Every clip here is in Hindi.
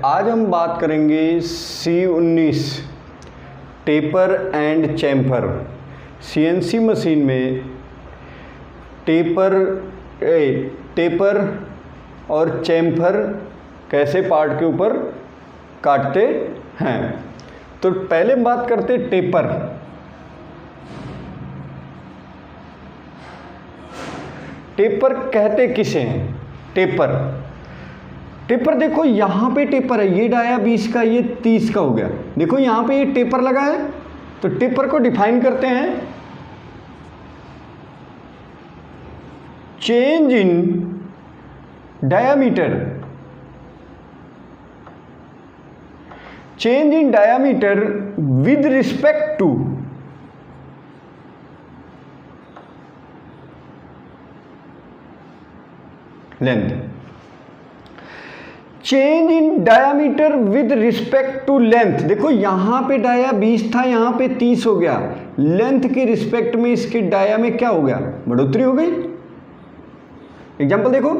आज हम बात करेंगे C19 taper and chamfer. CNC machine में टेपर और चैम्फर कैसे पार्ट के ऊपर काटते हैं। तो पहले हम बात करते टेपर। टेपर कहते किसे हैं? टेपर देखो यहां पे टेपर है, ये डाया 20 का, ये 30 का हो गया। देखो यहां पे ये टेपर लगा है, तो टेपर को डिफाइन करते हैं change in diameter. Change in diameter with respect to length. Change in diameter with respect to length. देखो यहां पे डाया 20 था, यहां पे 30 हो गया। लेंथ के रिस्पेक्ट में इसके डाया में क्या हो गया? बढ़ोतरी हो गई। एग्जांपल देखो,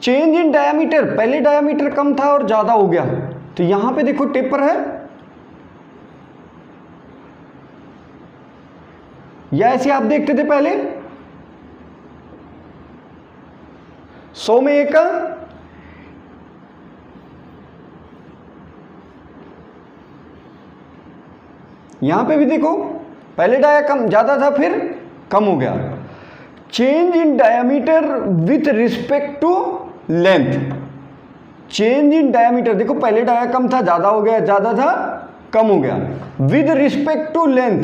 चेंज इन डायामीटर, पहले डायामीटर कम था और ज्यादा हो गया, तो यहां पे देखो टेपर है, या ऐसे आप देखते थे पहले 100 में 1 का, यहां पे भी देखो पहले डाया कम ज्यादा था, फिर कम हो गया। Change in diameter with respect to length. Change in diameter, देखो पहले डाया कम था, ज्यादा हो गया, ज्यादा था, कम हो गया। With respect to length,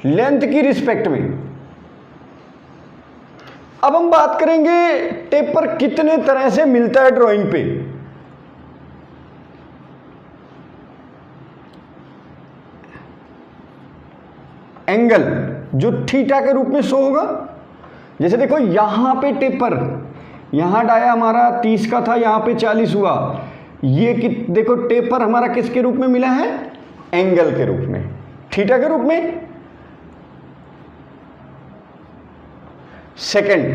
length की रिस्पेक्ट में। अब हम बात करेंगे टेपर कितने तरह से मिलता है ड्राइंग पे। एंगल जो थीटा के रूप में शो होगा। जैसे देखो यहां पे टेपर, यहां डाया हमारा 30 का था, यहां पे 40 हुआ। ये देखो टेपर हमारा किसके रूप में मिला है? एंगल के रूप में, थीटा के रूप में। सेकंड,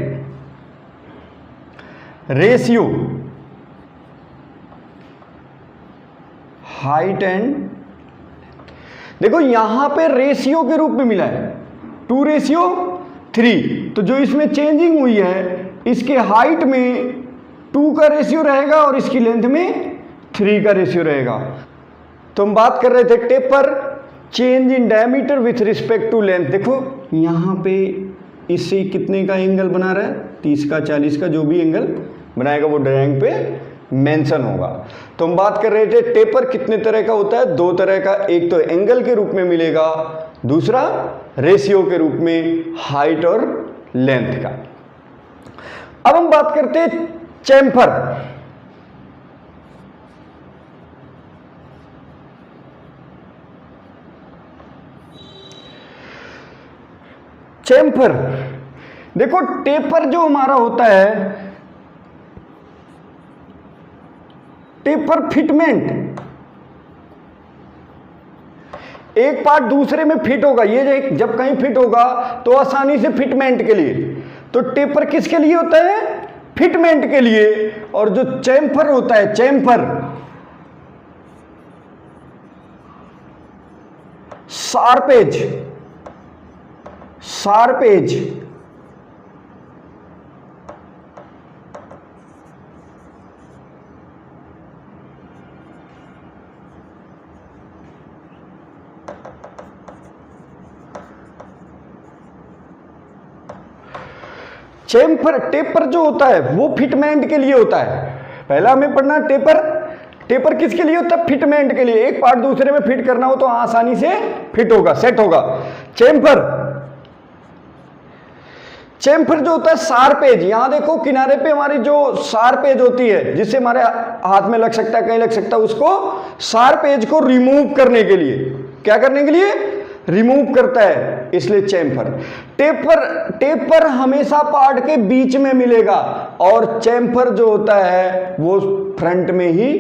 रेशियो, हाइट एंड, देखो यहां पे रेशियो के रूप में मिला है 2:3। तो जो इसमें चेंजिंग हुई है, इसके हाइट में 2 का रेशियो रहेगा और इसकी लेंथ में 3 का रेशियो रहेगा। तो हम बात कर रहे थे taper, change in diameter with respect to length. देखो यहां पे इससे कितने का एंगल बना रहा है? 30 का, 40 का, जो भी एंगल बनाएगा वो ड्राइंग पे मेंशन होगा। तो हम बात कर रहे थे टेपर कितने तरह का होता है? 2 तरह का। एक तो एंगल के रूप में मिलेगा, दूसरा रेशियो के रूप में, हाइट और लेंथ का। अब हम बात करते हैं चैम्फर। चैम्फर देखो, टेपर जो हमारा होता है, टेपर फिटमेंट, एक पार्ट दूसरे में फिट होगा। ये जब कहीं फिट होगा तो आसानी से फिटमेंट के लिए। तो टेपर किसके लिए होता है? फिटमेंट के लिए। और जो चैम्फर होता है, chamfer sharp edge, sharp edge, chamfer, taper जो होता है वो फिटमेंट के लिए होता है। पहला हमें पढ़ना टेपर, टेपर किसके लिए होता है? फिटमेंट के लिए। एक पार्ट दूसरे में फिट करना हो तो आसानी से फिट होगा, सेट होगा। चैम्फर, चैम्फर जो होता है शार्प एज, यहां देखो किनारे पे हमारी जो शार्प एज होती है, जिससे हमारे हाथ में लग सकता है, कहीं लग सकता है, उसको शार्प एज को रिमूव करने के लिए, क्या करने के लिए? रिमूव करता है, इसलिए चैम्फर। टेपर हमेशा पार्ट के बीच में मिलेगा और चैम्फर जो होता है वो फ्रंट में ही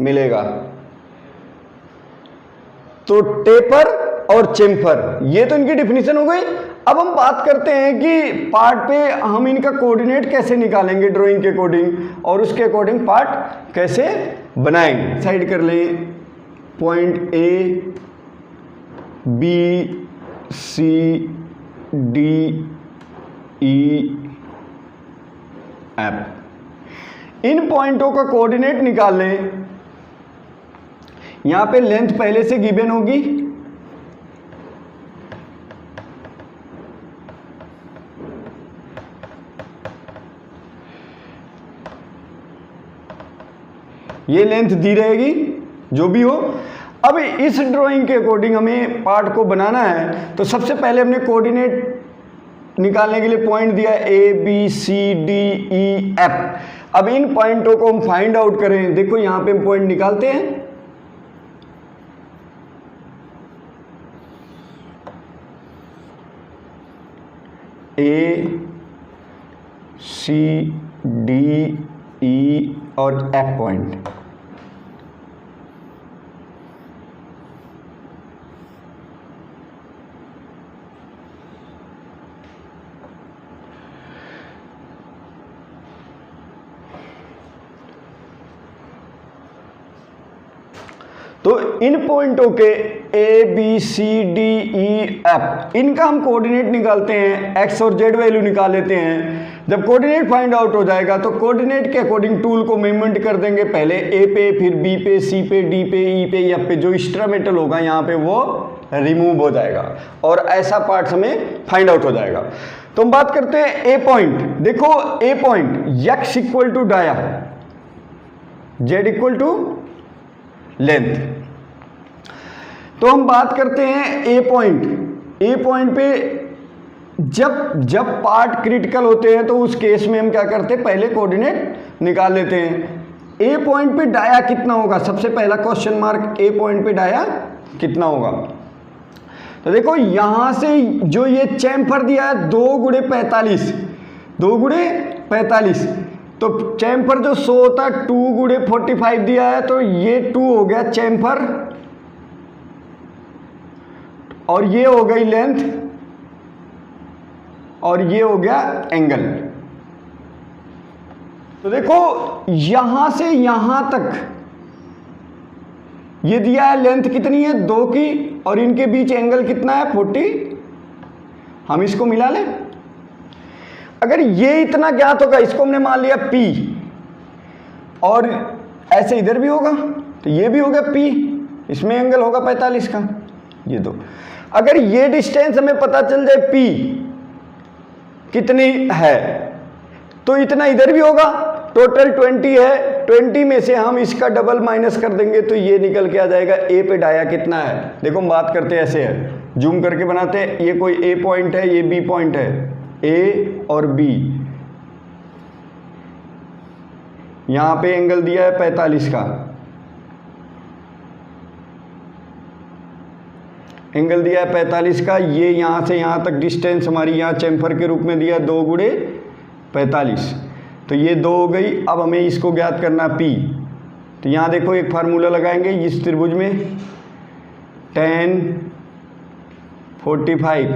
मिलेगा। तो टेपर और चेम्फर, ये तो इनकी डिफिनीशन हो गई। अब हम बात करते हैं कि पार्ट पे हम इनका कोऑर्डिनेट कैसे निकालेंगे ड्राइंग के अकॉर्डिंग, और उसके अकॉर्डिंग पार्ट कैसे बनाएंगे। साइड कर लें point A B C D E F, इन पॉइंटों का कोऑर्डिनेट निकाल लें। यहां पे लेंथ पहले से गिवन होगी, ये लेंथ दी रहेगी जो भी हो। अब इस ड्राइंग के अकॉर्डिंग हमें पार्ट को बनाना है, तो सबसे पहले हमने कोऑर्डिनेट निकालने के लिए पॉइंट दिया A B C D E F. अब इन पॉइंटों को हम फाइंड आउट करें। देखो यहां पे हम पॉइंट निकालते हैं, ए सी डी ई और एफ पॉइंट। तो इन पॉइंटों के A B C D E F, इनका हम कोऑर्डिनेट निकालते हैं, एक्स और जेड वैल्यू निकाल लेते हैं। जब कोऑर्डिनेट फाइंड आउट हो जाएगा तो कोऑर्डिनेट के अकॉर्डिंग टूल को मूवमेंट कर देंगे, पहले ए पे, फिर बी पे, सी पे, डी पे, ई पे, एफ पे। जो इंस्ट्रूमेंटल होगा यहाँ पे वो रिमूव हो जाएगा और ऐसा पार्ट हमें फाइंड आउट हो जाएगा। तो हम बात करते हैं ए पॉइंट। देखो A point X equal to dia, Z equal to length. तो हम बात करते हैं ए पॉइंट। ए पॉइंट पे जब पार्ट क्रिटिकल होते हैं तो उस केस में हम क्या करते हैं, पहले कोऑर्डिनेट निकाल लेते हैं। ए पॉइंट पे डाया कितना होगा, सबसे पहला क्वेश्चन मार्क, ए पॉइंट पे डाया कितना होगा। तो देखो यहां से जो ये चैम्फर दिया है 2 गुणे 45, 2 गुणे 45, तो चैम्फर जो 100 होता है 2 गुणे 45 दिया है, तो ये 2 हो गया चैम्फर और ये हो गई लेंथ और ये हो गया एंगल। तो देखो यहां से यहां तक ये दिया है, लेंथ कितनी है 2 की, और इनके बीच एंगल कितना है 40। हम इसको मिला लें। अगर ये इतना ज्ञात होगा, इसको हमने मान लिया P, और ऐसे इधर भी होगा तो ये भी होगा P, इसमें एंगल होगा 45 का, ये दो। अगर ये डिस्टेंस हमें पता चल जाए P कितनी है तो इतना इधर भी होगा, टोटल 20 है, 20 में से हम इसका डबल माइनस कर देंगे तो ये निकल के आ जाएगा ए पे डाया कितना है। देखो हम बात करते हैं ऐसे है, जूम करके बनाते हैं। ये कोई ए पॉइंट है, ये बी पॉइंट है, ए और बी, यहां पे एंगल दिया है 45 का, एंगल दिया है 45 का। ये यहां से यहां तक डिस्टेंस हमारी यहां चैम्फर के रूप में दिया 2 गुणे 45, तो ये 2 हो गई। अब हमें इसको ज्ञात करना P। तो यहाँ देखो एक फार्मूला लगाएंगे इस त्रिभुज में, tan 45,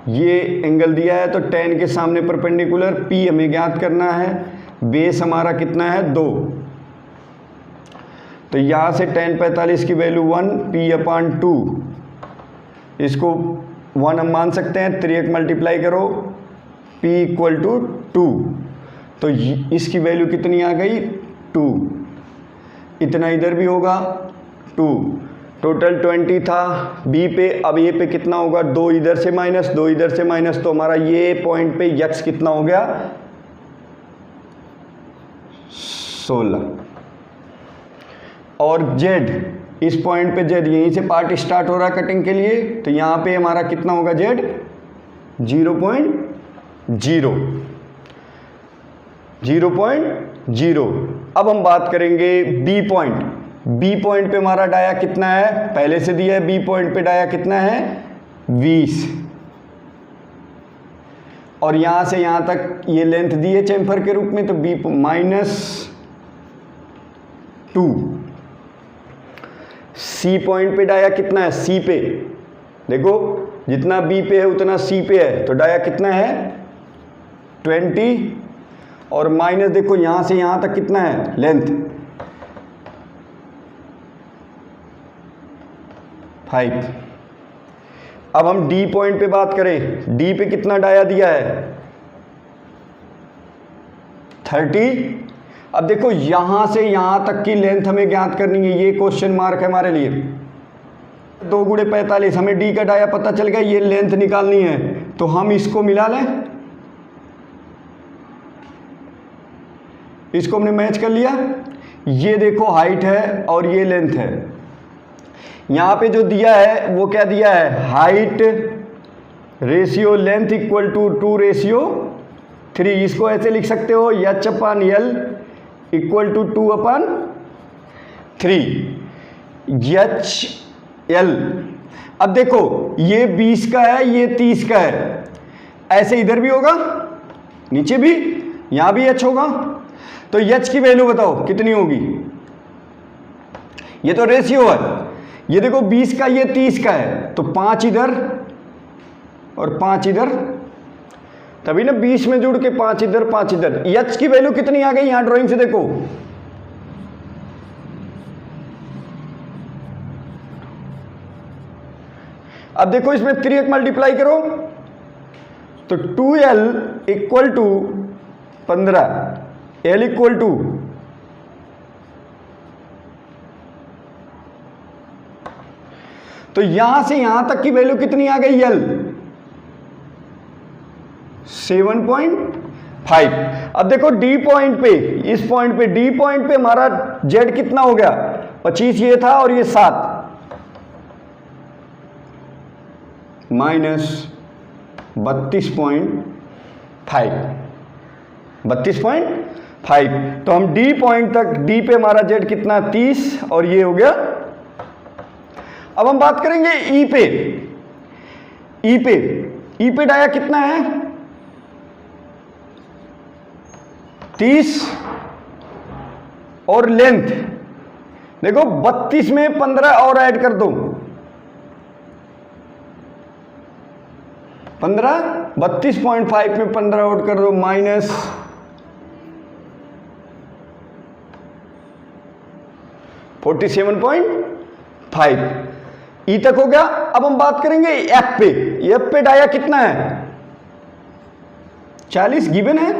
ये एंगल दिया है तो tan के सामने परपेंडिकुलर, P हमें ज्ञात करना है, बेस हमारा कितना है 2, तो यहाँ से tan 45 की वैल्यू 1, P/2, इसको 1 हम मान सकते हैं, 3 मल्टीप्लाई करो, P = 2, तो इसकी वैल्यू कितनी आ गई 2, इतना इधर भी होगा 2, टोटल 20 था B पे। अब ये पे कितना होगा, 2 इधर से माइनस, 2 इधर से माइनस, तो हमारा ये पॉइंट पे x कितना हो गया 16, और z, इस पॉइंट पे z, यहीं से पार्ट स्टार्ट हो रहा है कटिंग के लिए, तो यहाँ पे हमारा कितना होगा z 0.0। अब हम बात करेंगे बी पॉइंट। बी पॉइंट पे हमारा डाया कितना है, पहले से दिया है, बी पॉइंट पे डाया कितना है 20, और यहां से यहां तक ये लेंथ दी है चैम्फर के रूप में, तो B -2। सी पॉइंट पे डाया कितना है, सी पे देखो जितना बी पे है उतना सी पे है, तो डाया कितना है 20, और माइनस देखो यहां से यहां तक कितना है लेंथ 5। अब हम डी पॉइंट पे बात करें, डी पे कितना डाया दिया है 30। अब देखो यहां से यहां तक की लेंथ हमें ज्ञात करनी है, ये क्वेश्चन मार्क है हमारे लिए। 2 गुणे 45, हमें डी का डाया पता चल गया, ये लेंथ निकालनी है, तो हम इसको मिला लें, इसको हमने मैच कर लिया। ये देखो हाइट है और ये लेंथ है, यहां पे जो दिया है वो क्या दिया है, height ratio length equal to 2:3। इसको ऐसे लिख सकते हो h/l इक्वल टू 2/3 HL। अब देखो ये 20 का है, ये 30 का है, ऐसे इधर भी होगा, नीचे भी, यहां भी h होगा, तो h की वैल्यू बताओ कितनी होगी। ये तो रेशियो है, ये देखो 20 का ये 30 का है, तो 5 इधर और 5 इधर, तभी ना 20 में जुड़ के 5 इधर 5 इधर। h की वैल्यू कितनी आ गई यहां ड्राइंग से देखो, अब देखो इसमें 3 मल्टीप्लाई करो तो 2l equal to 15, l equal to तो यहां से यहां तक की वैल्यू कितनी आ गई l 7.5। अब देखो डी पॉइंट पे, इस पॉइंट पे डी पॉइंट पे हमारा z कितना हो गया 25, ये था और ये 7 माइनस 32.5। तो हम डी पॉइंट तक, डी पे हमारा z कितना 30 और ये हो गया। अब हम बात करेंगे ई पे, ई पे डाया कितना है 30 और लेंथ देखो 32 में 15 और ऐड कर दो, 32.5 में 15 आउट कर दो, माइनस 47.5। ई तक हो गया। अब हम बात करेंगे एफ पे, एफ पे डाया कितना है 40 गिवन है।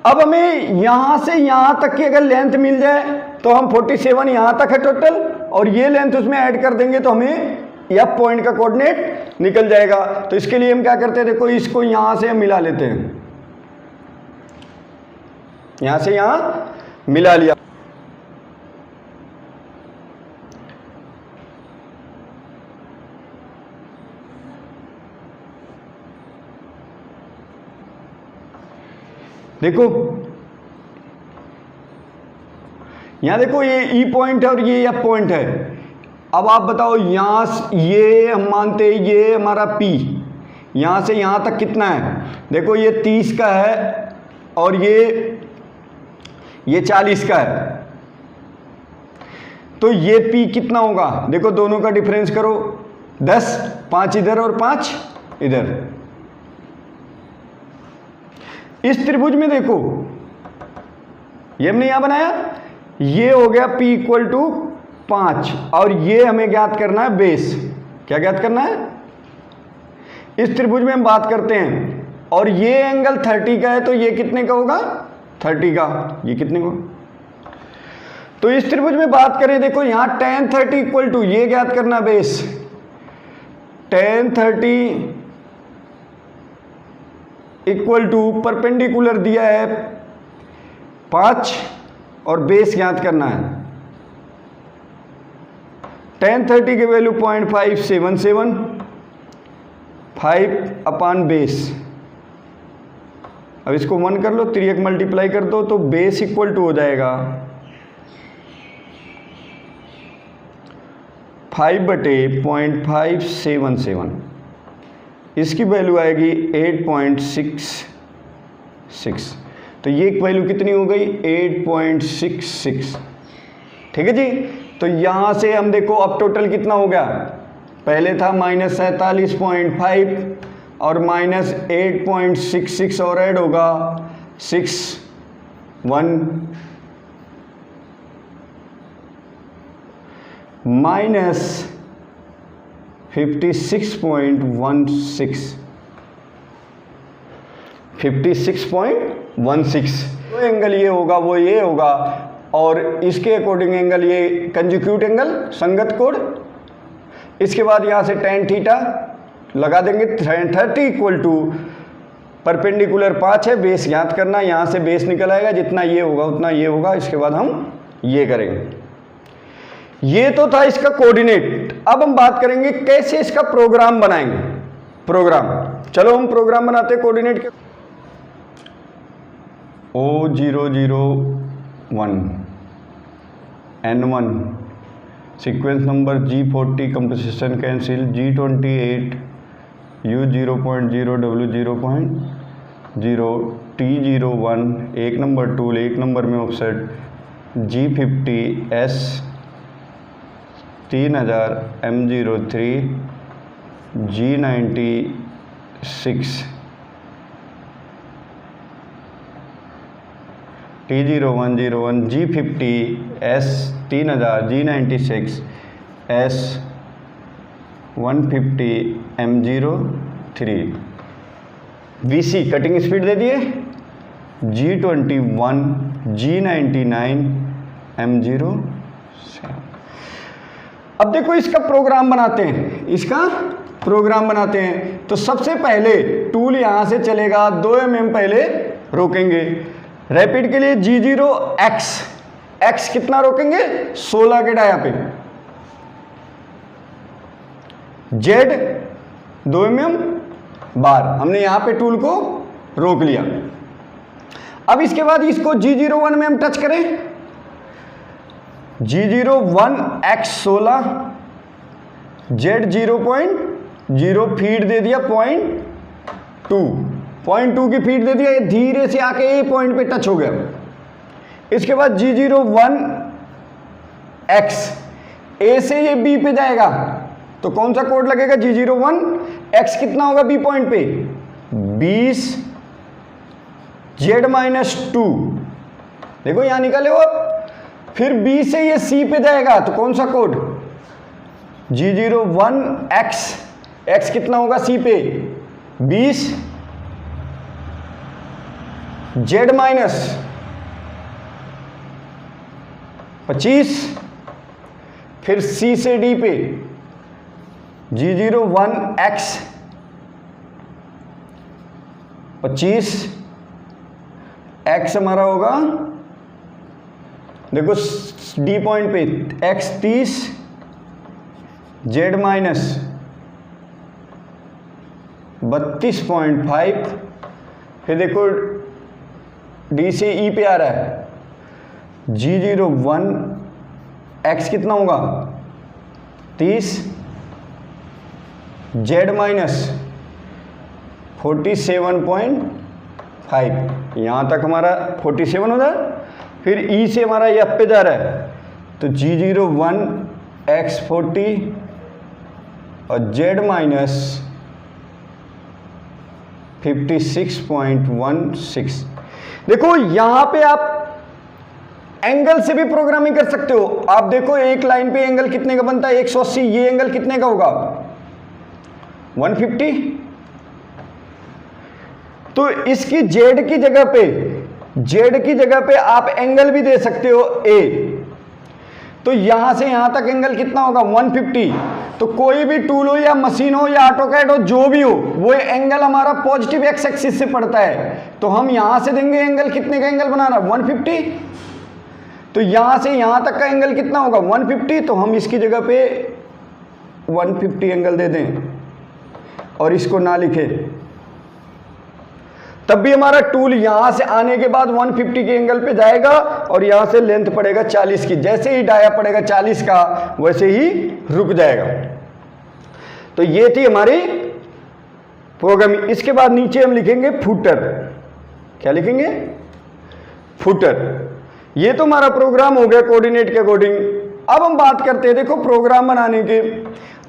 अब हमें यहां से यहां तक की अगर लेंथ मिल जाए तो हम 47 यहां तक है टोटल, और ये लेंथ उसमें ऐड कर देंगे तो हमें एफ पॉइंट का कोऑर्डिनेट निकल जाएगा। तो इसके लिए हम क्या करते हैं, देखो इसको यहां से हम मिला लेते हैं, यहां से यहां मिला लिया। देखो यहां देखो ये ई पॉइंट है और ये एफ पॉइंट है। अब आप बताओ यहां ये हम मानते हैं ये हमारा पी, यहां से यहां तक कितना है, देखो ये 30 का है और ये 40 का है, तो ये पी कितना होगा, देखो दोनों का डिफरेंस करो 10, 5 इधर और 5 इधर। इस त्रिभुज में देखो ये हमने यहां बनाया, ये हो गया P इक्वल टू 5 और ये हमें ज्ञात करना है बेस। क्या ज्ञात करना है, इस त्रिभुज में हम बात करते हैं और ये एंगल 30 का है, तो ये कितने का होगा 30 का, ये कितने का। तो इस त्रिभुज में बात करें, देखो यहां tan 30 इक्वल टू ये ज्ञात करना base, tan 30 equal to perpendicular दिया है 5 और बेस ज्ञात करना है। tan 30 की वैल्यू 0.577, 5 अपान बेस। अब इसको 1 कर लो, 3 मल्टीप्लाई कर दो तो बेस इक्वल टू हो जाएगा 5/0.577, इसकी वैल्यू आएगी 8.66। तो ये वैल्यू कितनी हो गई 8.66। ठीक है जी। तो यहां से हम देखो अब टोटल कितना हो गया पहले था -47.5 और -8.66 और ऐड होगा 61 -56.16 56.16। तो एंगल ये होगा, वो ये होगा, और इसके अकॉर्डिंग एंगल ये कंजुक्यूट एंगल, संगत कोण। इसके बाद यहाँ से tan थीटा लगा देंगे। 30 इक्वल टू परपेंडिकुलर 5 है, बेस ज्ञात करना, यहाँ से बेस निकल आएगा, जितना ये होगा उतना ये होगा। इसके बाद हम ये करेंगे। ये तो था इसका कोऑर्डिनेट। अब हम बात करेंगे कैसे इसका प्रोग्राम बनाएंगे। प्रोग्राम, चलो हम प्रोग्राम बनाते हैं कोऑर्डिनेट के। O001 N1 sequence number G40 composition cancel G28 U0.0 W0.0 T01 एक नंबर टूल, एक नंबर में offset G50 S 3000 M03 G96 T0101 G50 S 3000 G96 S 150 M03 VC cutting speed दे दिए G21 G99 M07। अब देखो इसका प्रोग्राम बनाते हैं, इसका प्रोग्राम बनाते हैं। तो सबसे पहले टूल यहां से चलेगा, 2 mm पहले रोकेंगे। रैपिड के लिए G0X, X कितना रोकेंगे 16 के डाया पे, Z 2 mm बार, हमने यहां पे टूल को रोक लिया। अब इसके बाद इसको G01 में हम टच करें। G01X 16 Z 0.0 फीड दे दिया 0.2 की फीड दे दिया। ये धीरे से आके ए पॉइंट पे टच हो गया। इसके बाद G01X ए से ये बी पे जाएगा, तो कौन सा कोड लगेगा G01X कितना होगा बी पॉइंट पे 20 Z-2, देखो यहां निकाले हो। फिर बी से ये सी पे जाएगा, तो कौन सा कोड G01X, X कितना होगा सी पे 20 Z-25, फिर सी से डी पे G01X 25, X हमारा होगा देखो डी पॉइंट पे X 30 Z-32.5, फिर देखो डी से ई पे आ रहा है G01X कितना होगा 30 Z-47.5, यहाँ तक हमारा 47 हो रहा है। फिर ई से हमारा ये अप पे जा रहा है, तो G01X 40 और Z-56.16। देखो यहाँ पे आप एंगल से भी प्रोग्रामिंग कर सकते हो। आप देखो एक लाइन पे एंगल कितने का बनता है 180, ये एंगल कितने का होगा 150। तो इसकी जेड की जगह पे आप एंगल भी दे सकते हो ए। तो यहां से यहां तक एंगल कितना होगा 150। तो कोई भी टूल हो या मशीन हो या ऑटोकैड हो, जो भी हो, वो एंगल हमारा पॉजिटिव एक्स एक्सिस से पड़ता है। तो हम यहां से देंगे एंगल, कितने का एंगल बना रहा 150। तो यहां से यहां तक का एंगल कितना होगा 150। तो हम इसकी जगह पे 150 एंगल दे दें और इसको ना लिखें, तब भी हमारा टूल यहां से आने के बाद 150 के एंगल पे जाएगा और यहां से लेंथ पड़ेगा 40 की। जैसे ही डाया पड़ेगा 40 का, वैसे ही रुक जाएगा। तो ये थी हमारी प्रोग्रामिंग। इसके बाद नीचे हम लिखेंगे फुटर। क्या लिखेंगे फुटर। ये तो हमारा प्रोग्राम हो गया कोऑर्डिनेट के अकॉर्डिंग। अब हम बात करते हैं देखो प्रोग्राम बनाने के।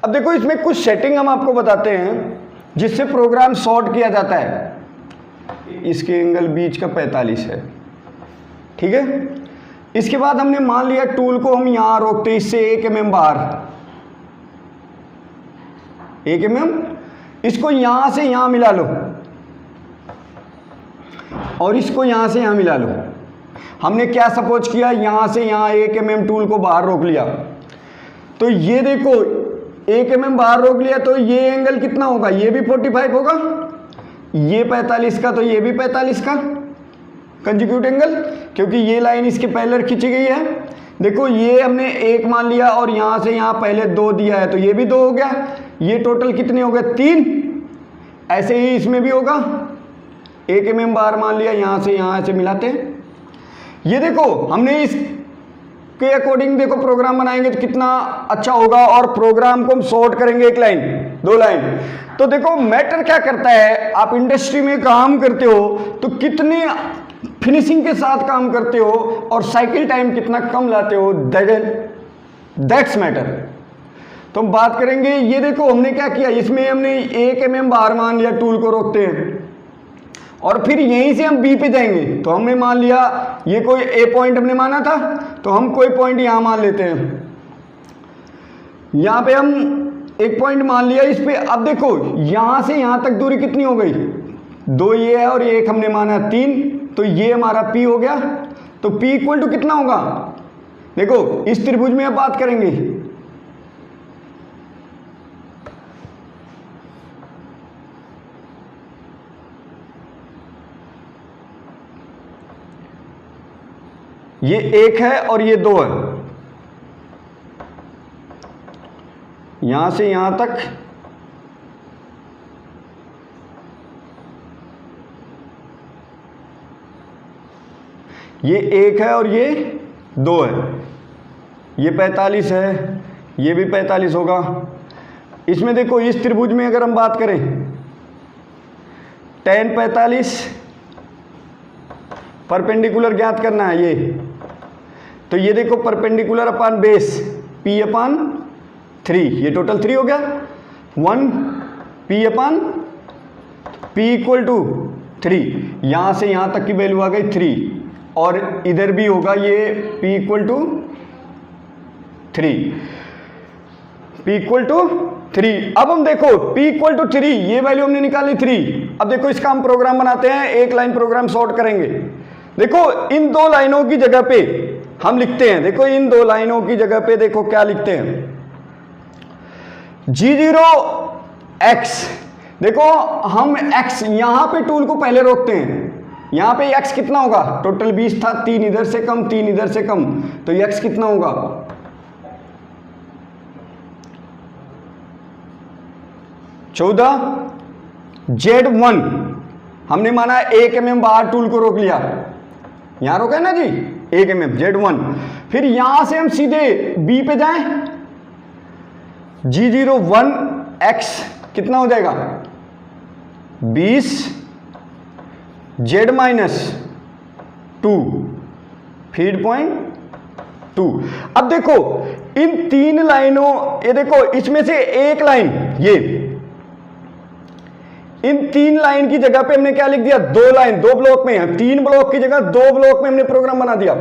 अब देखो इसमें कुछ सेटिंग हम आपको बताते हैं जिससे प्रोग्राम सॉर्ट किया जाता है। इसके एंगल बीच का 45 है, ठीक है। इसके बाद हमने मान लिया टूल को हम यहां रोकते हैं, इससे 1 mm बाहर, 1 mm, इसको यहां से यहां मिला लो और इसको यहां से यहां मिला लो। हमने क्या सपोज किया, यहां से यहां 1 mm टूल को बाहर रोक लिया, तो ये देखो 1 mm बाहर रोक लिया, तो ये एंगल कितना होगा, ये भी 45 होगा, ये 45 का, तो ये भी 45 का कंजुगेट एंगल, क्योंकि ये लाइन इसके पैरेलल खींची गई है। देखो ये हमने 1 मान लिया और यहां से यहां पहले 2 दिया है, तो ये भी 2 हो गया, ये टोटल कितने हो गए 3। ऐसे ही इसमें भी होगा, 1 mm बाहर मान लिया, यहां से यहां से मिलाते हैं। ये देखो हमने इस के अकॉर्डिंग देखो प्रोग्राम बनाएंगे तो कितना अच्छा होगा, और प्रोग्राम को हम सॉर्ट करेंगे 1 लाइन 2 लाइन। तो देखो मैटर क्या करता है, आप इंडस्ट्री में काम करते हो तो कितनी फिनिशिंग के साथ काम करते हो और साइकिल टाइम कितना कम लाते हो, दैट्स मैटर। तो हम बात करेंगे, ये देखो हमने क्या किया, इसमें हमने 1 mm बाहर मान लिया, टूल को रोकते हैं और फिर यहीं से हम बी पे जाएंगे। तो हमने मान लिया ये कोई ए पॉइंट हमने माना था, तो हम कोई पॉइंट यहां मान लेते हैं, यहां पे हम एक पॉइंट मान लिया इस पे। अब देखो यहां से यहां तक दूरी कितनी हो गई, 2 ये है और ये 1 हमने माना 3, तो ये हमारा P हो गया। तो P इक्वल टू कितना होगा, देखो इस त्रिभुज में अब बात करेंगे, ये 1 है और ये 2 है, यहां से यहां तक ये 1 है और ये 2 है, ये 45 है, ये भी 45 होगा। इसमें देखो इस त्रिभुज में अगर हम बात करें tan 45 परपेंडिकुलर ज्ञात करना है ये, तो ये देखो perpendicular upon base P upon 3, ये टोटल 3 हो गया, 1 P upon P equal to 3, यहां से यहां तक की वैल्यू आ गई 3, और इधर भी होगा ये P equal to 3, P equal to 3। अब हम देखो P इक्वल टू 3, ये वैल्यू हमने निकाली 3। अब देखो इसका हम प्रोग्राम बनाते हैं, 1 लाइन प्रोग्राम सॉर्ट करेंगे। देखो इन 2 लाइनों की जगह पे हम लिखते हैं, देखो इन 2 लाइनों की जगह पे देखो क्या लिखते हैं, G0x। देखो हम x यहां पे टूल को पहले रोकते हैं, यहां पे x कितना होगा, टोटल 20 था, 3 इधर से कम 3 इधर से कम, तो x कितना होगा 14। Z1 हमने माना 1 mm बाहर टूल को रोक लिया, यहां रोका है ना जी 1 mm, Z1। फिर यहां से हम सीधे B पे जाएं, G01x कितना हो जाएगा 20 Z माइनस 2 फीड पॉइंट 2। अब देखो इन 3 लाइनों, ये देखो इसमें से एक लाइन, ये इन 3 लाइन की जगह पे हमने क्या लिख दिया, 2 लाइन, 2 ब्लॉक में है, 3 ब्लॉक की जगह 2 ब्लॉक में हमने प्रोग्राम बना दिया।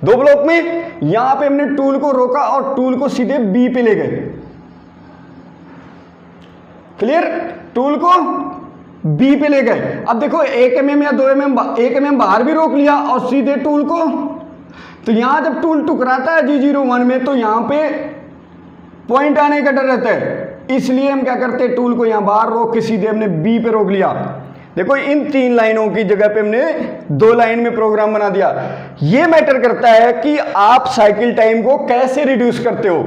2 ब्लॉक में यहां पे हमने टूल को रोका और टूल को सीधे बी पे ले गए, क्लियर, टूल को बी पे ले गए। अब देखो 1 mm या 2 mm, 1 mm बाहर भी रोक लिया और सीधे टूल को, तो यहां जब टूल टुकराता है G01 में, तो यहां पे पॉइंट आने का डर रहता है, इसलिए हम क्या करते हैं, टूल को यहां बाहर रोक के सीधे हमने बी पे रोक लिया। देखो इन 3 लाइनों की जगह पे हमने 2 लाइन में प्रोग्राम बना दिया। ये मैटर करता है कि आप साइकिल टाइम को कैसे रिड्यूस करते हो।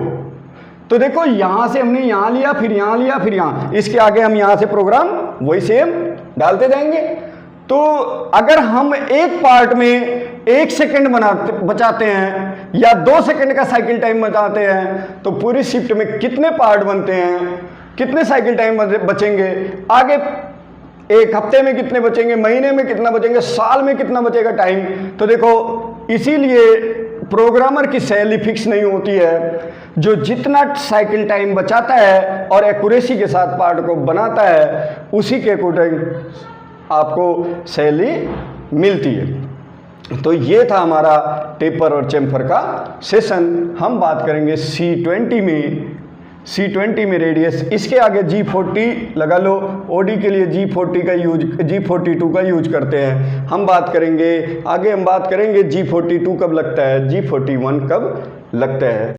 तो देखो यहां से हमने यहां लिया, फिर यहां लिया, फिर यहां, इसके आगे हम यहां से प्रोग्राम वही सेम डालते जाएंगे। तो अगर हम एक पार्ट में 1 सेकंड बचाते हैं या 2 सेकंड का साइकिल टाइम बचाते हैं, तो पूरी शिफ्ट में कितने पार्ट बनते हैं, कितने साइकिल टाइम बचेंगे, आगे 1 हफ्ते में कितने बचेंगे, महीने में कितना बचेंगे, साल में कितना बचेगा टाइम। तो देखो इसीलिए प्रोग्रामर की सैलरी फिक्स नहीं होती है। जो जितना साइकिल टाइम बचाता है और एक्यूरेसी के साथ पार्ट को बनाता है, उसी के अकॉर्डिंग आपको सैलरी मिलती है। तो ये था हमारा टेपर और चेम्फर का सेशन। हम बात करेंगे C20 में रेडियस, इसके आगे G40 लगा लो, OD के लिए G42 का यूज करते हैं। हम बात करेंगे आगे, हम बात करेंगे G42 कब लगता है, G41 कब लगता है।